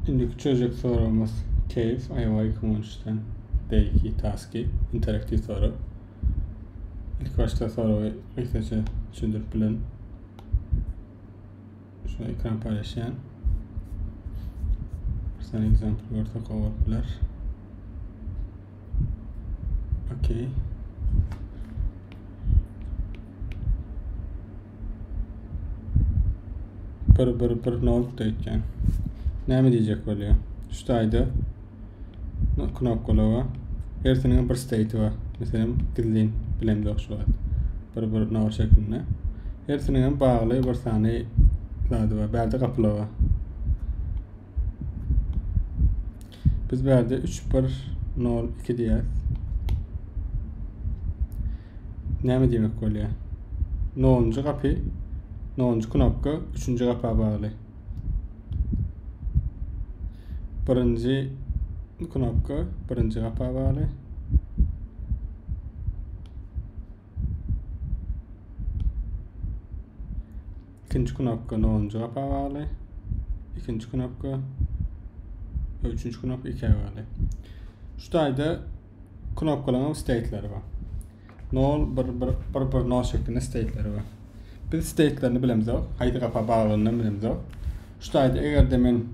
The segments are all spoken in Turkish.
Şimdiki çözecek sorumuz Cave Iowa 2013'ten D2 taski interaktif soru. İlk başta soruyu kısaca düşündürüp bilin. Şu ekran paylaşan. Bir tane example ortak olabilir. Okay. Bir nokta ekan. Näme diyecek oluyor? Şuayda knopkalar var. Ertenin bir state var. Mesela gizlin bilemde okşuyor. Bir nova şeklinde. Ertenin bağlı bir tane zadı var. Berde kapılar var. Biz berde 3-1-0-2 diye. Näme demek oluyor? 9. kapı, 9. knopka 3. kapıya bağlı. Birinci knopka birinci kapıya bağlı. İkinci knopka 9. kapıya bağlı. İkinci knopka, üçüncü knopka 2'ye bağlı. Şuayda knopkaların state'leri var. 0 şeklinde state'leri var. Biz state'lerini bilemiz o. Haydi kapıya bağlılığını bilemiz o. Şuayda eğer demin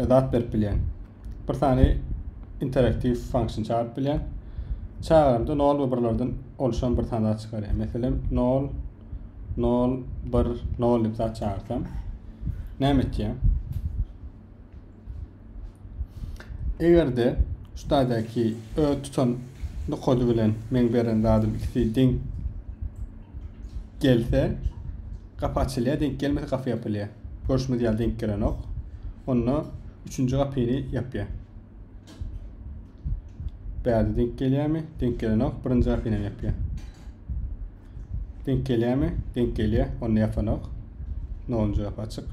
zat berip bilýän bir tane interaktiv function çağırıp bilýän çağırymda 0 we 1'lerden oluşan bir tane zat çykarýar. Meselem 0 0 1 0 diýip zat çağırsam näme etýär? Egerde şuýdaki tutan kodu bilen men beren zadym ikisi denk gelse kapı açılýar, denk gelmese kapı ýapylýar. Görüşmedi ýa denk gelen ok. Onu 3. kapıyı yapıyor. Berde denk geliyor mi? Denk gelen ok 1. kapıyı yapıyor. Denk geliyor mi? Denk geliyor. Onu yapan ok 10. kapı açık.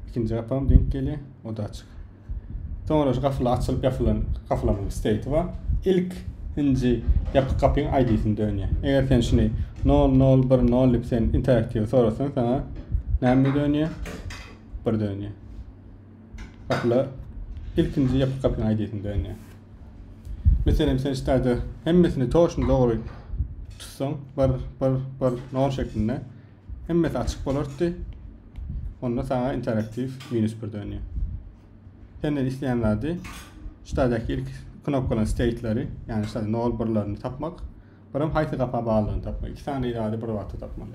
2. kapım denk geliyor. O da açık. Sonra kapılar açılıp yapılan kapıların state var. İlk inci yapı kapının ID'sini dönüyor. Eğer sen şimdi 001 diye sen interaktif sorarsan sana näme dönüyor? 1 dönüyor. Kapılar ilkinci yapı kapının ID'sini dönüyor. Mesela sen işte hemmesini toşun doğru tutsan bir 0 şeklinde hemmesi açık bolurdu. Onda sana interaktif -1 dönüyor. Senden isteyenlerdi şuradaki ilk knopkaların state'leri yani işte 0-1'lerini tapmak, birim hayta kapıya bağlılığını tapmak. 2 tane irade bir vaxtda tapmalı.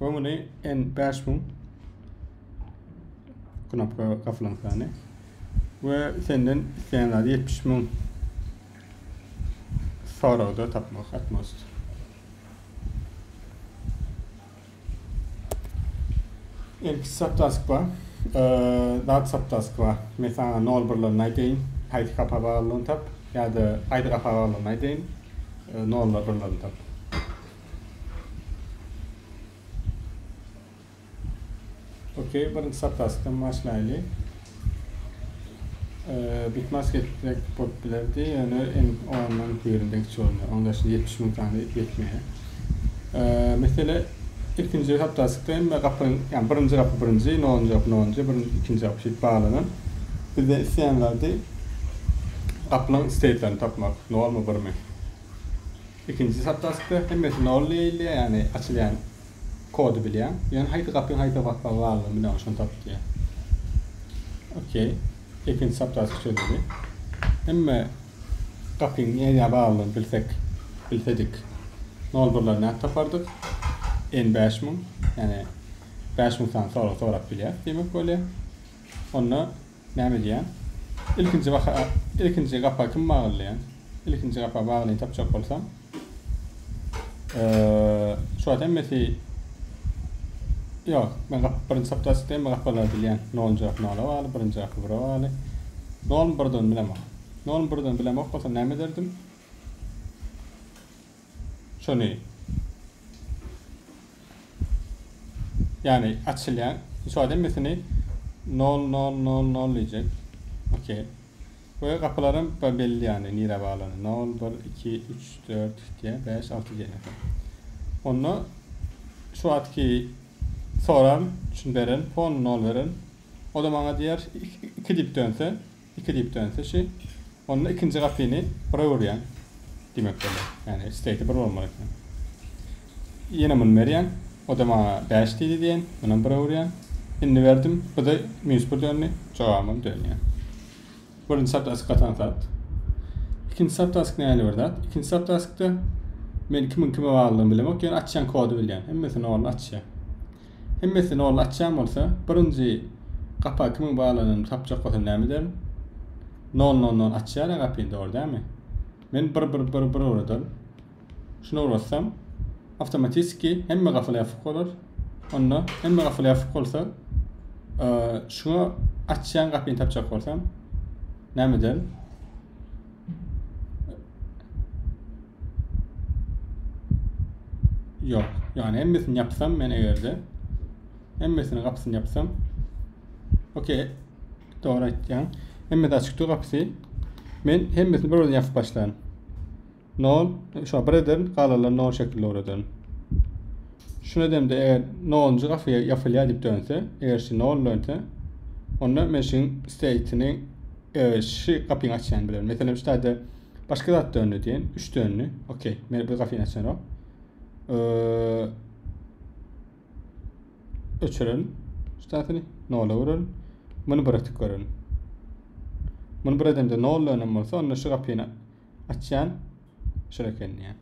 Ve bunu en 5000 knopka kapılan tane. Ve senden isteyenlerdi 70.000 soruda tapmak atmast. İlk subtask var. Daha subtask var. Mesela 0-1'lerini aydeyin. Haydi kapıya bağlılığını tap. Ya da haydi kapıya bağlılığını aydeyin. 0-1'lerini tap. Okey, birinci subtask'tan başlayalım. Bitmez getirerek popülerdi. Yani en o andan kuyruğundaki çoğunluğu. Onda şimdi 70.000 tane yetmiyor. Mesela ikinci subtask'tan kapının, yani birinci kapı birinci, 10. kapı 10. ikinci kapı şey bağlanan. Bir de isteyenlerdi kapının state'lerini tapmak. 0 mu 1 mi? İkinci subtask'ta hem mesela 0 ile yani açılayan kodu bilýän. Yani haydi kapıyın haydi bakma varlığı bilen şunu tap diye. Okey. İkinci subtask çözüldü. Hem kapıyın nereye bağlılığını bilseydik 0-1'lerini tapardık. En 5000 yani 5000 tane soru bilýär. Demek böyle. Onu näme diýen? İlkinci kapı kim bağlayan? İlkinci kapı bağlayıp tapacak bolsam şu adam mesela yok, ben birinci subtask'ta ben kapılar bilýän 0. kapı 0'a bağlı, 1. kapı 1'e bağlı. 0-1'den bilemok. 0-1'den bilemok bolsa näme derdim? Şonu yani açılýan şu adam mesela 0-0-0-0 diyecek. Okey. Bu kapıların belli yani nire bağlanır. 0, 1, 2, 3, 4 diye 5, 6 diye. Onu şu atki soran, şunu verin, puan 0 verin. O da bana diğer 2 dip dönse şey. Onunla ikinci kapını buraya vuruyan. Demek böyle. Yani state'i buraya olmalı. Yine bunu veriyen. O da bana 5 dedi diyen. Buna buraya vuruyan. Şimdi verdim. Bu da minus 1 dönüyor. Cevabım dönüyor. Birinci subtask katan. İkinci subtask neyini verdi? İkinci subtask'ta men kime bağlılığını bilemek. Yani açacağın kodu bilen. Hemmesini orada açacağım. Hemmesini orada açacağım olsa birinci kapağı kimin bağlanını tapacak olsa ne mi derim? 0 açacağım kapıyı da orada değil mi? Men bir oradan şunu uğraşsam otomatik hemme kafalaya fık olur. Onunla hemme kafalaya fık olsa şunu açacağım kapıyı tapacak olsam ne mi derim? Yok. Yani hemmesini yapsam ben eğerde hemmesini kapısını yapsam okey doğru aytcan. Hemmesi açıktı kapısı. Men hemmesini bir oradan yapıp başlayın. 0 şu birden qalalar 0 şekilde oradan. Şuna demde eğer 0. kapıya yapılya dip dönse, eğer şu 0 dönse, onda meşin state'ini şu kapıyı açacağını bilirim. Mesela işte başka zat dönü diyen, 3 dönü. Okey, ben bu kapıyı açacağım o. Öçürün. Statini 0'a vurun. Bunu bıraktık görün. Bunu bıraktık da 0 dönüm olsa, onda şu kapıyı açacağın şöyle kendine yani.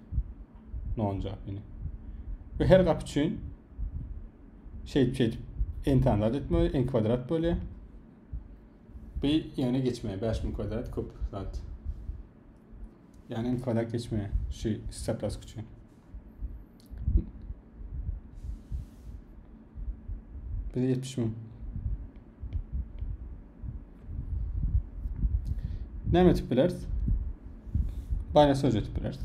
0. kapıyı. Ve her kapı için en standart etme, en kvadrat böyle. Bir yöne geçmeye, 5000 kvadrat kup zat. Yani en kvadrat geçmeye, subtask için. Bir de 70 mi? Ne tip biliriz? Binary Soldier tip biliriz.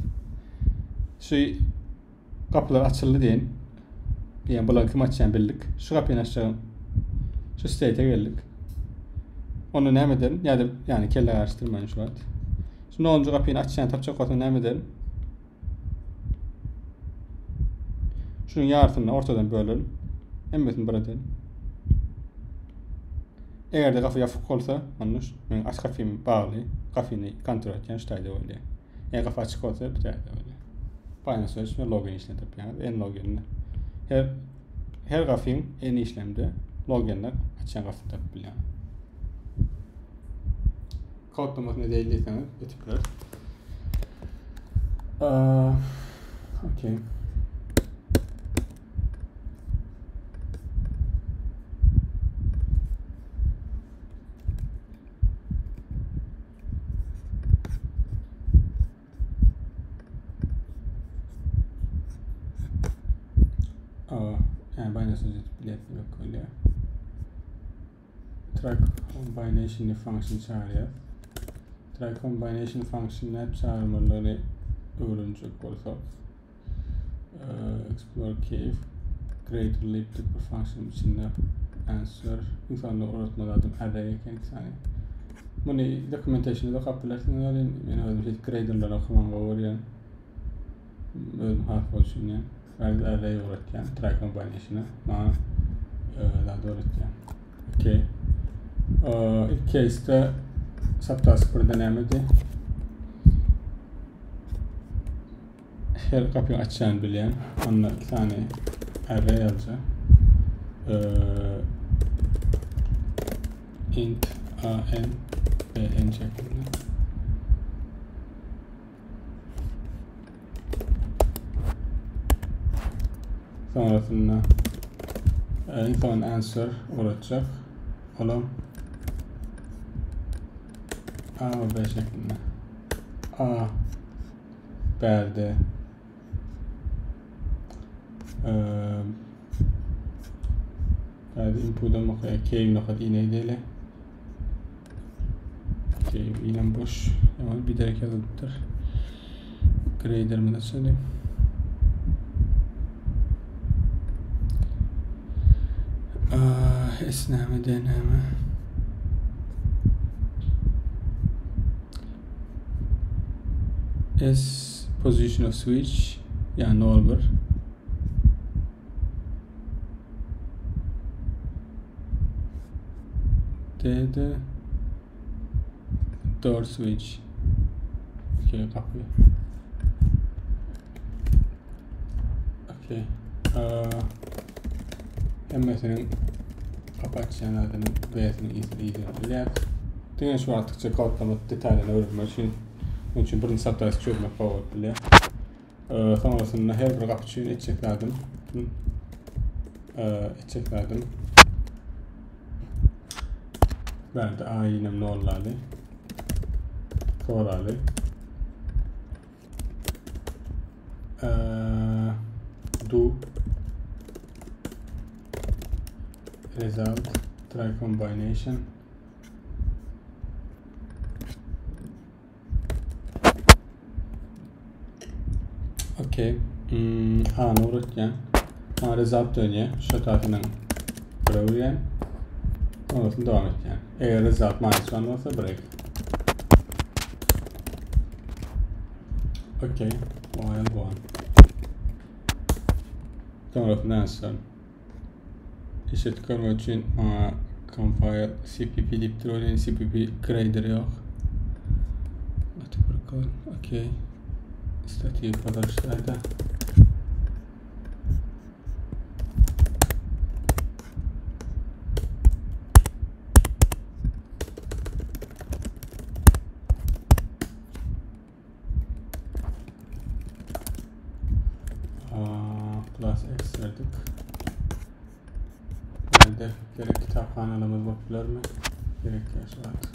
Kapılar açıldı diyen. Yani bunları kim açacağını bildik. Şu kapıyı açacağım. Şu state'e geldik. Onu ne edelim? Yani kelle araştırmayın şu an. Şimdi 10. kapıyı açacağını tapacak olsa ne edelim? Şunun yarısını ortadan bölelim. Hemmesini bırakalım. Eğer de kapı yapık olsa, ben aç kapıyı bağlı, kapıyı kontrol edeceğim, işte de öyle. Eğer kapı açık olsa bir tane de öyle. Binary Soldier login işlemi yapıyor. En loginler. Her kapının en işlemde loginler açacağın kapıyı tapabiliyor. Kodlamasını değildiyseniz ötükler. Okey. Yani Binary Soldier biletli yok öyle. Try combination function çağırıyor. Try combination function'lar çağırmaları öğrenecek olsak. Explore cave, greater lib tipi function içinde answer. İnsanlar öğretmeli adım array'e kendisine. Bunu documentation'da kapılarsın yani özüm grader'lar okuman var yani. Özüm harf olsun yani. Ben array'e öğreteceğim. Try combination'a. Daha doğru öğreteceğim. Okay. İlk case'de subtask burada denemedi. Her kapıyı açacağını bilen, onunla 2 tane array yazacağım. Int a n b n şeklinde. Sonrasında info answer olacak. Oğlum A ve B şeklinde. A B'de B'de input'a bakıyor. Cave nokta iğneyi değil. Cave iğnem boş. Ama bir direkt yazılıdır. Grader mi de söyleyeyim. Esneme deneme. S position of switch yani olur. D'de door switch. Okay, kapı. Okay. Emmesinin kapı açacağın adının B'sinin iyisini biliyat. Degen şu artıkça kodlama detaylarını öğrenmek için birinci saptayız çözmek favor bile. Sonrasında her bir kapı için etçeklerdim. Verdi A yine ne olmalı? Soralı. Do result try combination. Okay. A'nı uğratken A result dönüyor. Şu tarafından bırakırken sonrasında devam edeceğim. Eğer result minus 1 olsa break. Okay. While 1. Sonrasında answer. İşit görmek için Confire CPP liptir CPP grader yok. Okay. İstatiği kadar işlerde. Plus X verdik. Nerede gerek kitaphanelimiz popüler mi? Gerek yaşadık.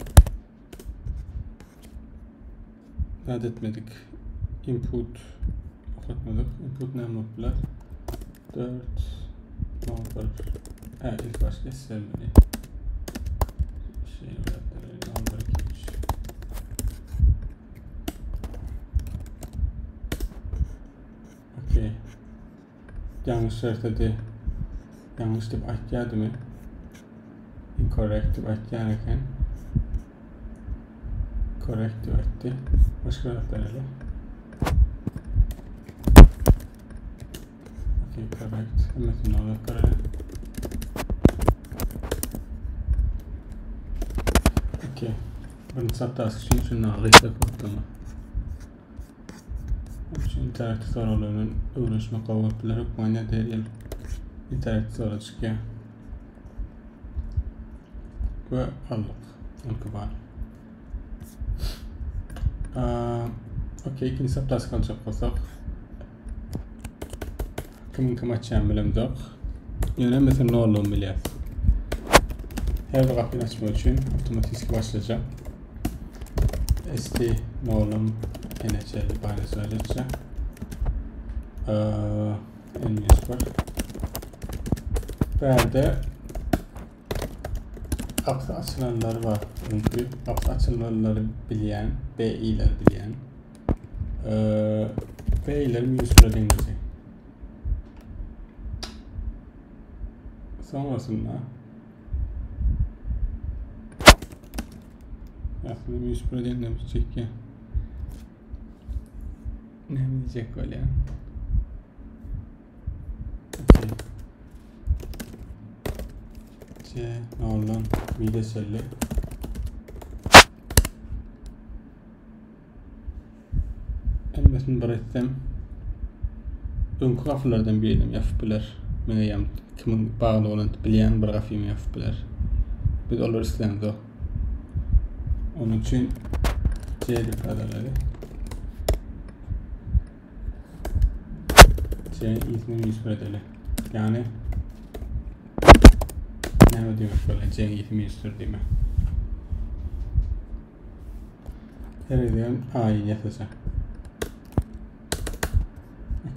Kaydetmedik. Input okutmadık. Input ne popüler? 4 number. İlk başta sevmeli. Number 2 3. Okay. Yanlış şertedi. Yanlış deyip aytgadı mı? Incorrect deyip aytganıken correct deyip aytdı. Başka öğretmeneli. Okay, correct. Metin olarak görelim. Okay. Birinci saptası için şunu ağırlıkla kodlama. İnteraktif sorularının öğrenme kavgatları hükmüne değil. İnteraktif soru çıkıyor. Ve aldık. İnkibar. Okay, ikinci saptası kalacak olsak. Kimin açacağını bilemdik. Yani mesela ne olduğunu biliyoruz. Her bir kapıyı açmak için otomatik başlayacak. ST ne olduğunu NHL bahanesi verecek. En-100 var. Böyle kapı açılanları var. Çünkü kapı açılanları bilen, BI'ler bilen. BI'lerin 100 deneyecek. Sonrasında aslında 100 deneyecek ya. Ne diyecek böyle? Okay. C ne oldu? Mide selli. En başını bıraktım. Ön kapılardan biriyim yapıplar. Meyem kimin bağlı olan bilen bir kapıyım yapıplar. Biz onlar istedim de. Onun için C'li padaları. C ismi 100 bedeli. Yani ne demek böyle C ismi 100'dür değil mi? Her ediyorum A'yı yazacağım.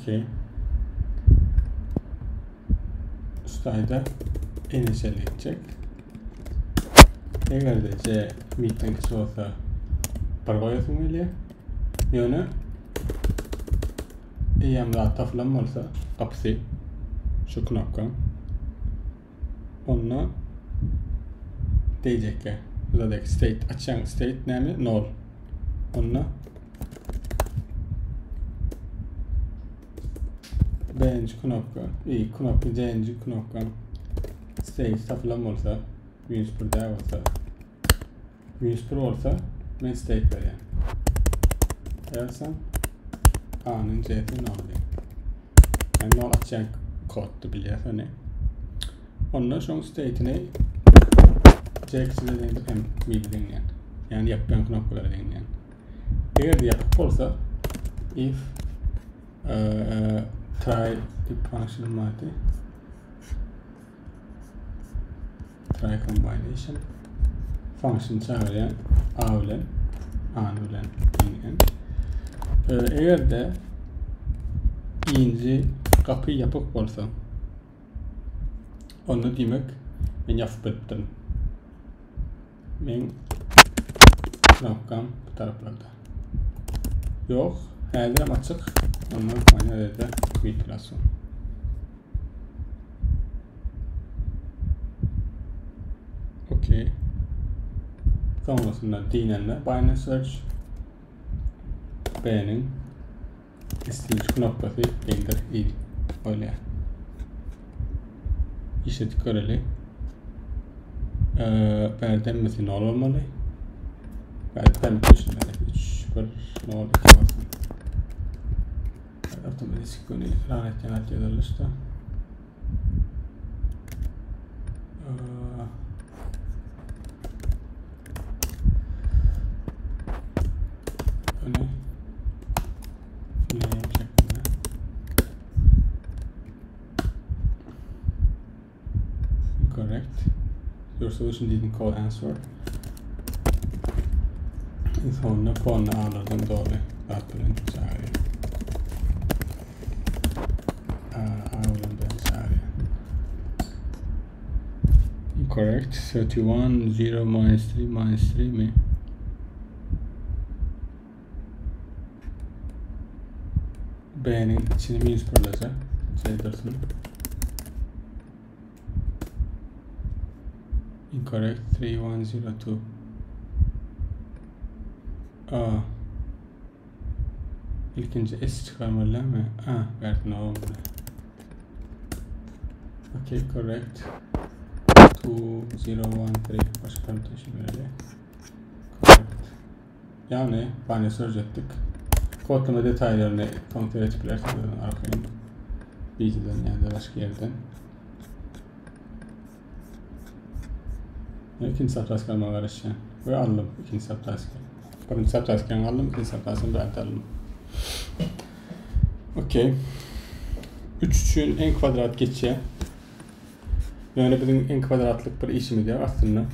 Okay. Üstayda initial edecek. Eğer de C midden kısa olsa pargoyasın öyle. Yani EM'de ataflanma olsa kapısı şu knopka onunla diyecek ki buradaki state açan state neymi? Null. Onunla B'nci knopka knopka C'nci knopka state ataflanma olsa 100 bir daha olsa 101 olsa men state berýän. Ýa-da A'nın C'si nol diýip. Yani nol açan koddu bilýär öne. Ondan şoň state'ini C'sine hem bildirilýän. Yani yapýan knopkalara diýilýän. Eger ýapyk bolsa if try dip function mady. Try combination function çağırýan A bilen A'ny bilen diýilýän. Eger de inji kapy yapyk bolsa onu diýmek men ýazyp etdim. Men knopkam bu taraflarda. Yok, häzir açyk. Ondan sonra nerede migrasyon. Okey. Sonrasında dinlenme binary search B'nin istediğiniz knopkası indir il öyle. İşletik göreli. Berdenmesi nol olmalı. Berdenmesi 3 1 0 2 basın. Otomatik günü run etken atıyorlar da. Öne. Correct. Your solution didn't call answer. Sonra puanını ağlardan doğru. Atılın çağırıyor. Ağlardan çağırıyor. Incorrect. 31, 0, minus 3 mi? B'nin içini minus pırlayacak. Saydırsın. Incorrect. 3102. İlkinci S çıkarmalı mı? Verdim olmalı. Okay, correct. 2013 başka permutation böyle. Correct. Yani binary search ettik. Kodlama detaylarını kontrol ettilerse arkayım. Videodan yani başka yerden. İkinci satras kalma var aşağı. Ve aldım ikinci satras. Birinci satrasken aldım, ikinci satrasken ben aldım. Okey. 3 üçün en kvadrat geçiyor. Yani bizim en kvadratlık bir işimiz diye aslında.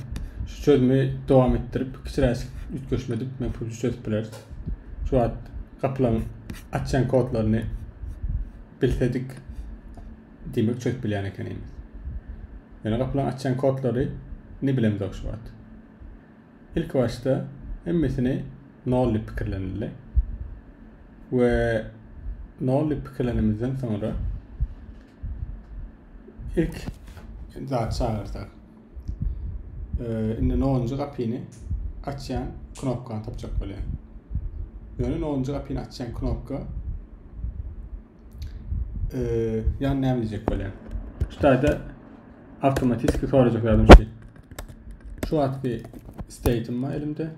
Şu çözümü devam ettirip, kısırası üst köşme edip, ben bu çözüp biliriz. Şu an kapıların açan kodlarını bilsedik demek çözüp bilen ekenimiz. Yani kapıların açan kodları ne bilemdik şu an. İlk başta emmesini nolli pikirlenirler. Ve nolli pikirlenimizden sonra ilk zat çağırdık. Indi noluncu kapını açan knopkanı tapacak böyle. Yani noluncu kapını açan knopka yan ne diyecek böyle. Şu da otomatik soracaklardım şey. Şu atki state'im var elimde.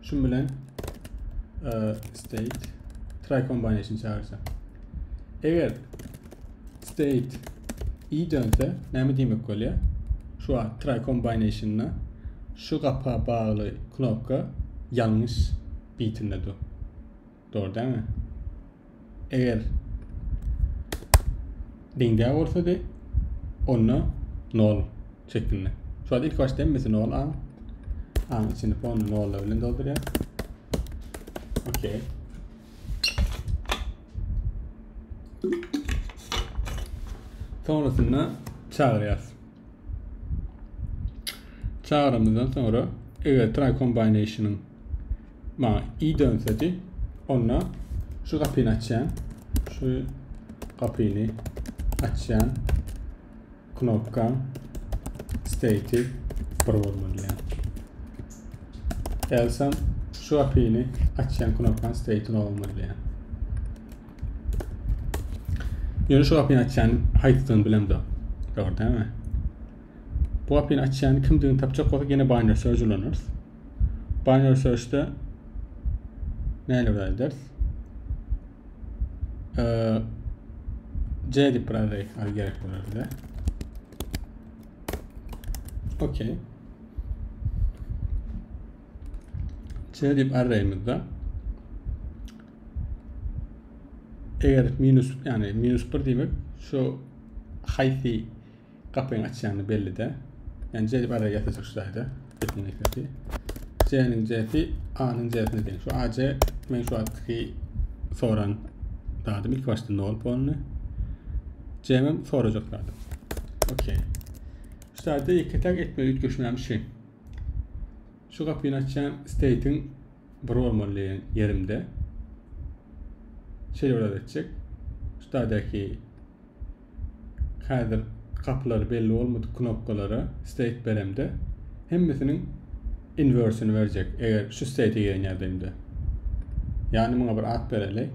Şu bilen state try combination çağıracağım. Eğer state iyi dönse ne demek oluyor? Şu an try combination'la şu kapa bağlı knopka yanlış bitinde doğru değil mi? Eğer denge olsa da onu nol şeklinde. Şu an ilk başta emmesi nol A'nın içinde onu nol'la öyle dolduruyor. Okey. Sonrasında çağırıyoruz. Çağrımızdan sonra eğer try combination'ın iyi dönse de onunla şu kapıyı açan, şu kapıyı açan knopka state'i vurmalıyım. Elsem şu kapıyı açan knopka state'in olmalıyım. Yani şu kapıyı açan hayatını bilem de. Doğru değil mi? Bu kapıyı açan kimdiğini tapacak olsa yine binary search ulanırız. Binary search'te neyle ders? C dip array gerek var öyle. Okey. C dip array'imizde eğer minus 1 demek şu hayfi kapıyı açacağını belli de. Yani C dip array yatacak şurada. C'nin C'si A'nın C'sini deyin. Şu AC ben şu adki soran dağıdım. İlk başta ne olup onu C'mem soracak dağıdım. Okey. Şurada dikkat etmeyi ütköşmem şey. Şu kapıyı açacağım state'in bir olmalı yerimde. Şey orada edecek. Şuradaki kapıları belli olmadı knopkaları state beremde hemmisinin inverse'ini verecek eğer şu state'e giren yerdeyimde. Yani buna bir ad bereli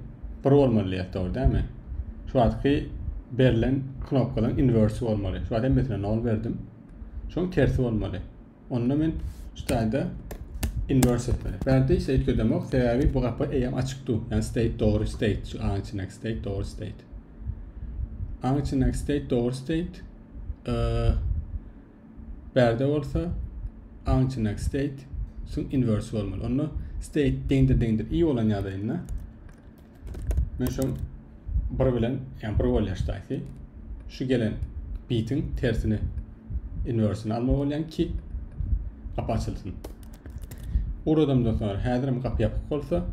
bir olmalı yattı değil mi? Şu adki verilen knopkaların inverse olmalı. Şu ad hemmisine null verdim. Şu an tersi olmalı. Onunla ben şurada inverse etmeli. Verdiyse ilk ödemek sebebi bu kapı eğer açıktı. Yani state doğru state. Şu an içindeki state doğru state. An içindeki state doğru state. Berde olsa an içindeki state sun inverse olmalı. Onu state dendir iyi olan yadayına. Ben şu bir bilen yani bir ol yaştaydı. Şu gelen bit'in tersini inverse'ini alma olan ki kapı açılsın. Oradan sonra hazırım kapı yapıp olsa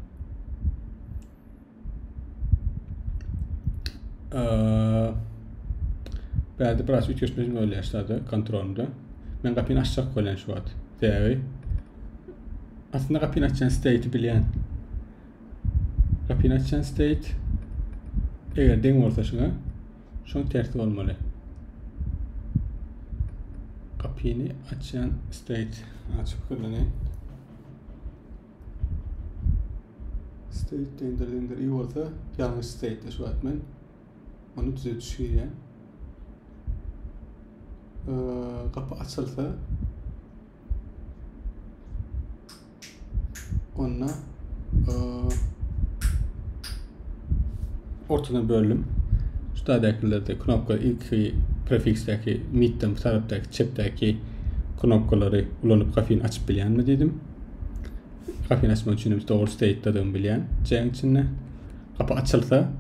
berde biraz ütköşmezim öyle yaşladı kontrolümde. Ben kapıyı açacak koyulan şu an. Değeri. Aslında kapıyı açan state'i bilen. Kapıyı açan state eğer den olsa şuna şu an tersi olmalı. Kapıyı açan state açıp kullanayım. State dendir iyi olsa yanlış state'de şu an ben onu düzeltişiyle kapı açılsa onunla ortadan bölüm şuradakilerde knopka ilk prefixdeki midden bu taraftaki chip'teki knopkaları kullanıp kapıyı açıp bilen mi dedim. Kapıyı açmak için doğru state dedığimi bilen. C'nin içine kapı açılsa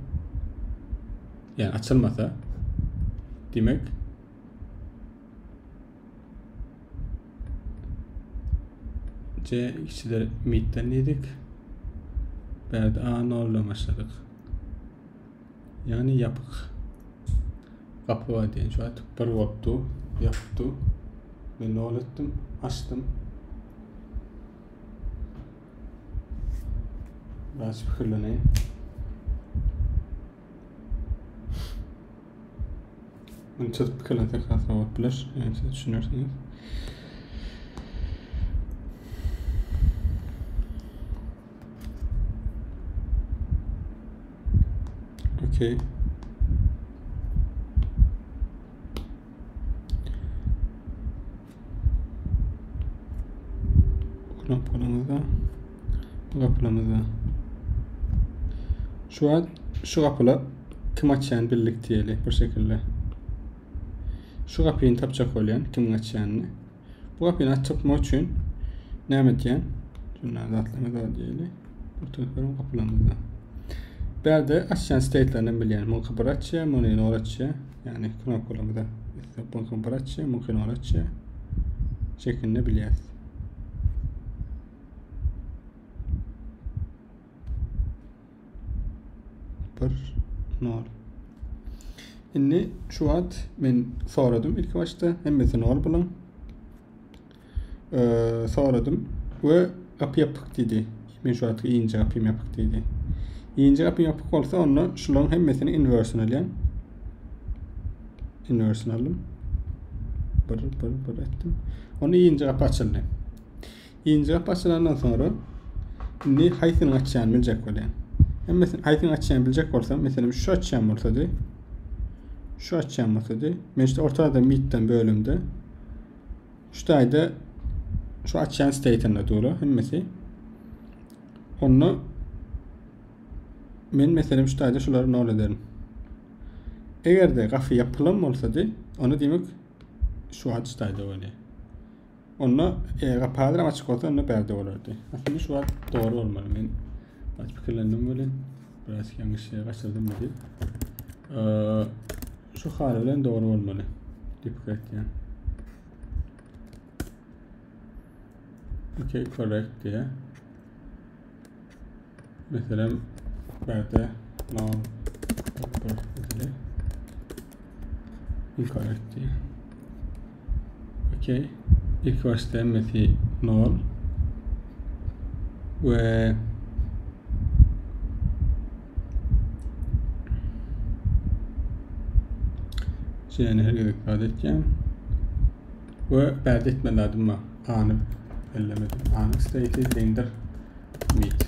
yani açılmasa demek C ikisileri midden dedik. Berde A null'la başladık. Yani yapık. Kapı var diye şu an bir oldu, yaptı. Ben null ettim, açtım. Biraz fikirleneyim. Bunu çatıp fikirlen tekrar olabilir. Yani siz düşünürsünüz. Okey. Kapılarımızda şu an şu kapıla kim açacağını birlik diyelim bu şekilde. Şu kapıyı tapacak olan kimin açacağını. Bu kapıyı açmak için ne yapacağım? Şunları atlamada diyelim. Bu tarafların kapılarımızda. Berde açacağın state'lerden bilelim. Bunu kapı açacağım, bunu yine açacağım. Yani knopkalarımızda bunu kapı açacağım, bunu yine açacağım. Şeklinde biliyoruz. Null. Şimdi şu an ben soradım ilk başta hemmesi null bulan. Soradım ve kapı yapık dedi. Ben şu an ince kapıyım yapık dedi. İnce kapıyım yapık olsa onunla şunun hemmesini inverse'ini alayım. Inverse'ini aldım. Bır ettim. Onu ince kapı açıldı. İnce kapı açılandan sonra şimdi haytını açacağını bilecek olayım. Mesela haytını açacağını bilecek olsam mesela şu açacağım ortada. Şu açacağım ortada. Ben işte ortada midden bölümde. Şuradaydı şu açan state'inde doğru hemmesi. Onu men mesela şu tayda şuları nol ederim. Eğer de gafı yapılan olsaydı onu demek şu açtaydı öyle. Onu kapalıdır ama açık olsa onu berde olurdu. Aslında şu an doğru olmalı. Ben baş fikirlendim böyle. Biraz yanlış şeye kaçırdım dedi. Şu haliyle doğru olmalı. Dikkat et yani. Okay, correct diye. Mesela berde no mesela incorrect diye. Okay. İlk başta mesela null ve şeyini herkese ifade edeceğim ve berde etme lazım mı? Anı ellemedim. Anı state'i render meet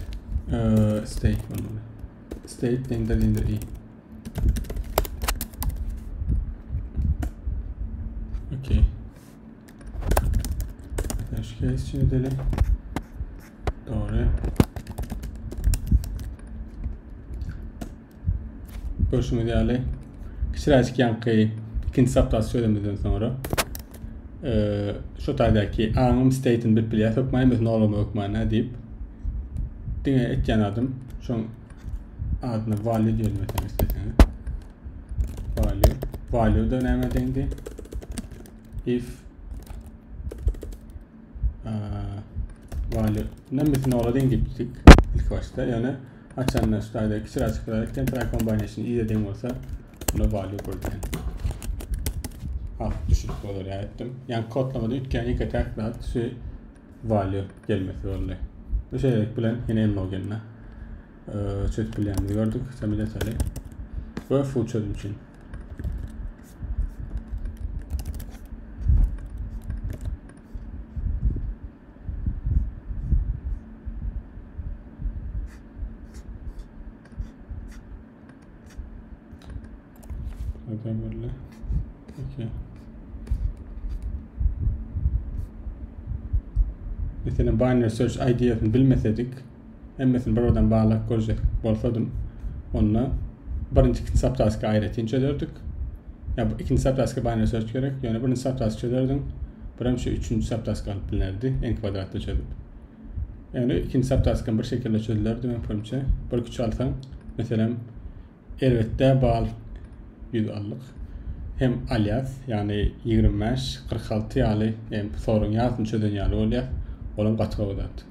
state olmalı. State render i. Okay. Şu case için edelim. Doğru. Görüşmek üzere. Kişilercik yankıyı ikinci saptası söylemeden sonra şu taydaki anım state'in bir piliye sokmayın, biz ne olma okmayın deyip dine etken adım şu adını value diyelim mesela isteseniz. Value döneme dendi. If value nembesini oladığın gittik ilk başta yani açanlar şu taydaki kişilercik olarak try combination iyi dediğim olsa buna value koyacağım. Düşük olur ya ettim. Yani kodlamada üçgen ilk atak rahat şey value gelmesi oldu. Bu şeyler bilen yine login'le çözüm bilen gördük. Samile tali. Bu full çözüm için. Neden böyle? Okay. Mesela binary search id'sini bilmeseydik, hemmesini buradan bağlak görecek bolsadım, onunla birinci ikinci subtask'a ayrıca çözürdük. Ya ikinci subtask'a binary search gerek, yani birinci subtask çözürdüm, buram şu üçüncü subtask alıp bilinirdi, en kvadratlı çözüp. Yani ikinci subtask'ın bir şekilde çözülürdü, ben pörümçe. Bir küçük alsam, mesela elbette bağlı 100 allık. Hem alias yani 25, 46 yalı hem sorun yazın çözün yalı oluyor. Olan katkı odat.